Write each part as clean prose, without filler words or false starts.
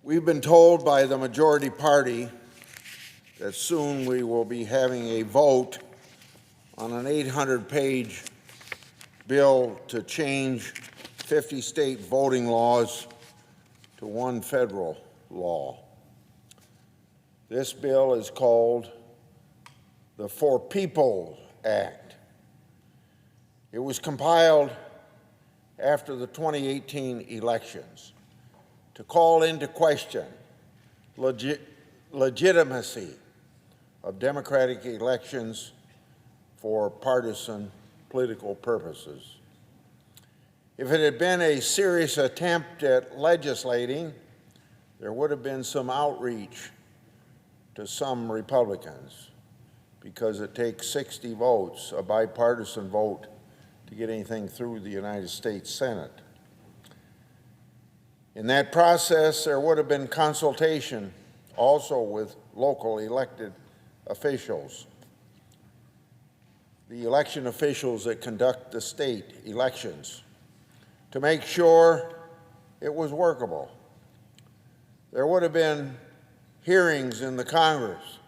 We've been told by the majority party that soon we will be having a vote on an 800-page bill to change 50 state voting laws to one federal law. This bill is called the For People Act. It was compiled after the 2018 elections to call into question legitimacy of democratic elections for partisan political purposes. If it had been a serious attempt at legislating, there would have been some outreach to some Republicans, because it takes 60 votes, a bipartisan vote, to get anything through the United States Senate. In that process, there would have been consultation also with local elected officials, the election officials that conduct the state elections, to make sure it was workable. There would have been hearings in the Congress.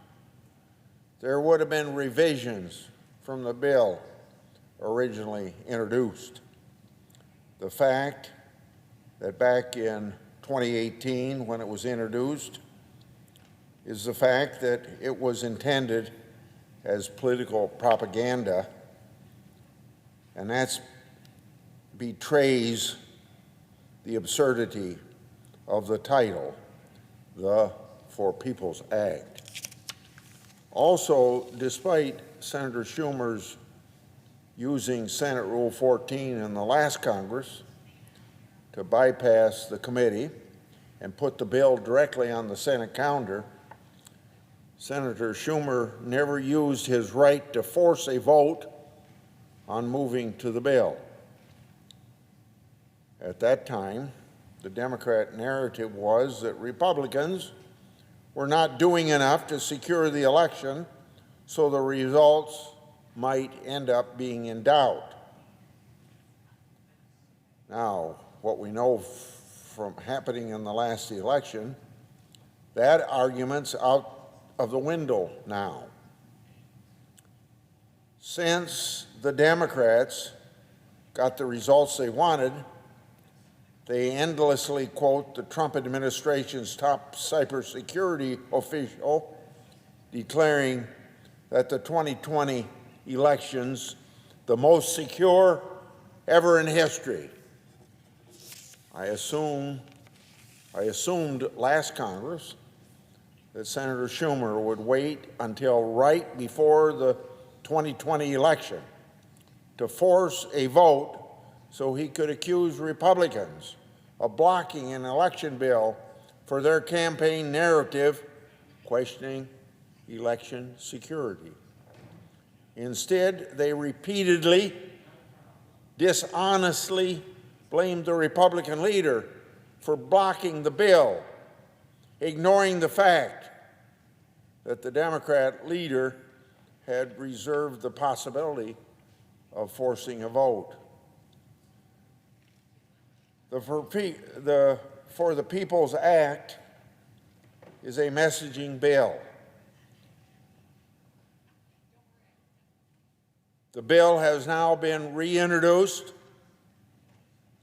There would have been revisions from the bill originally introduced. The fact that back in 2018, when it was introduced, is the fact that it was intended as political propaganda, and that betrays the absurdity of the title, the For People's Act. Also, despite Senator Schumer's using Senate Rule 14 in the last Congress to bypass the committee and put the bill directly on the Senate calendar, Senator Schumer never used his right to force a vote on moving to the bill. At that time, the Democrat narrative was that Republicans were not doing enough to secure the election, so the results might end up being in doubt. Now, what we know from happening in the last election, that argument's out of the window now. Since the Democrats got the results they wanted, they endlessly quote the Trump administration's top cybersecurity official declaring that the 2020 elections, the most secure ever in history. I assumed last Congress that Senator Schumer would wait until right before the 2020 election to force a vote so he could accuse Republicans of blocking an election bill for their campaign narrative questioning election security. Instead, they repeatedly, dishonestly blamed the Republican leader for blocking the bill, ignoring the fact that the Democrat leader had reserved the possibility of forcing a vote. The For the People's Act is a messaging bill. The bill has now been reintroduced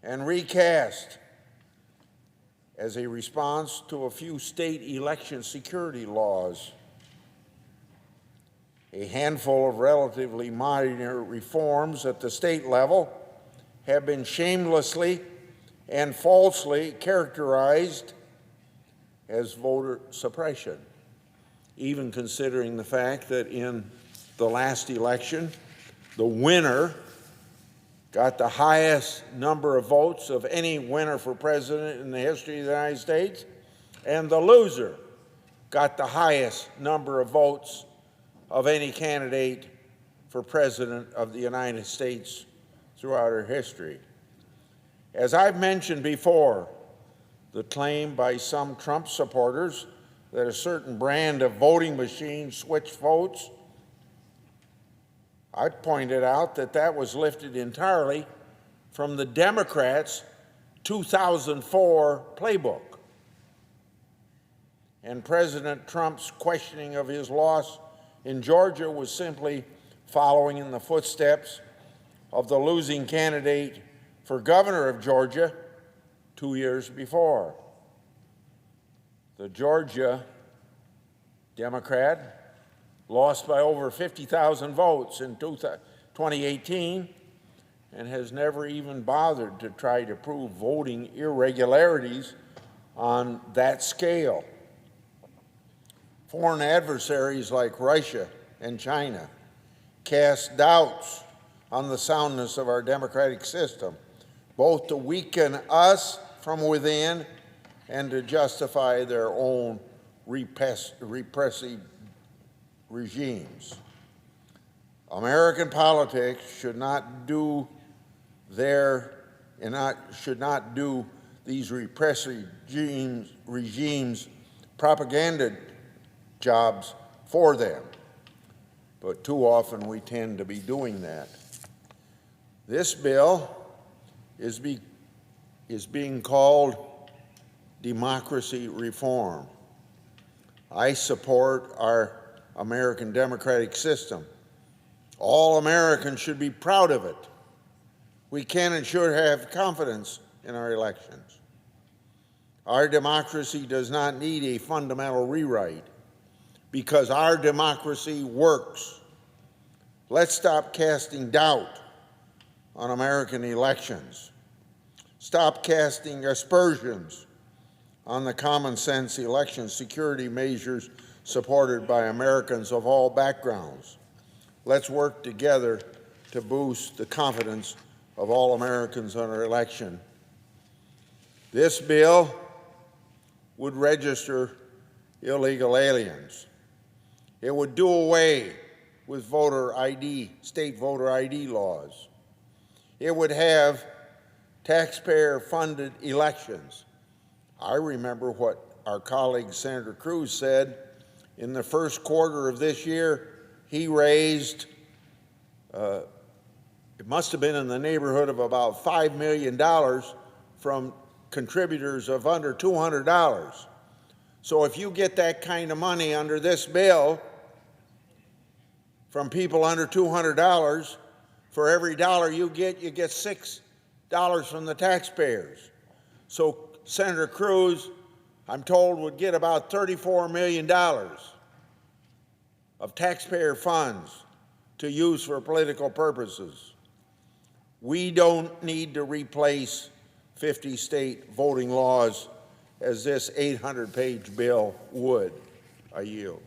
and recast as a response to a few state election security laws. A handful of relatively minor reforms at the state level have been shamelessly and falsely characterized as voter suppression, even considering the fact that in the last election, the winner got the highest number of votes of any winner for president in the history of the United States, and the loser got the highest number of votes of any candidate for president of the United States throughout our history. As I've mentioned before, the claim by some Trump supporters that a certain brand of voting machine switched votes, I pointed out that that was lifted entirely from the Democrats' 2004 playbook. and President Trump's questioning of his loss in Georgia was simply following in the footsteps of the losing candidate for governor of Georgia 2 years before. The Georgia Democrat lost by over 50,000 votes in 2018 and has never even bothered to try to prove voting irregularities on that scale. Foreign adversaries like Russia and China cast doubts on the soundness of our democratic system, both to weaken us from within and to justify their own repressive regimes. American politics should not do these repressive regimes propaganda jobs for them, but too often we tend to be doing that. This bill is being called democracy reform. I support our American democratic system. All Americans should be proud of it. We can and should have confidence in our elections. Our democracy does not need a fundamental rewrite because our democracy works. Let's stop casting doubt on American elections. Stop casting aspersions on the common sense election security measures supported by Americans of all backgrounds. Let's work together to boost the confidence of all Americans on our election. This bill would register illegal aliens. It would do away with state voter ID laws. It would have taxpayer-funded elections. I remember what our colleague Senator Cruz said. In the first quarter of this year, he raised, it must have been in the neighborhood of about $5 million from contributors of under $200. So if you get that kind of money under this bill from people under $200, for every dollar you get $6 from the taxpayers. So Senator Cruz, I'm told, would get about $34 million of taxpayer funds to use for political purposes. We don't need to replace 50 state voting laws as this 800-page bill would. I yield.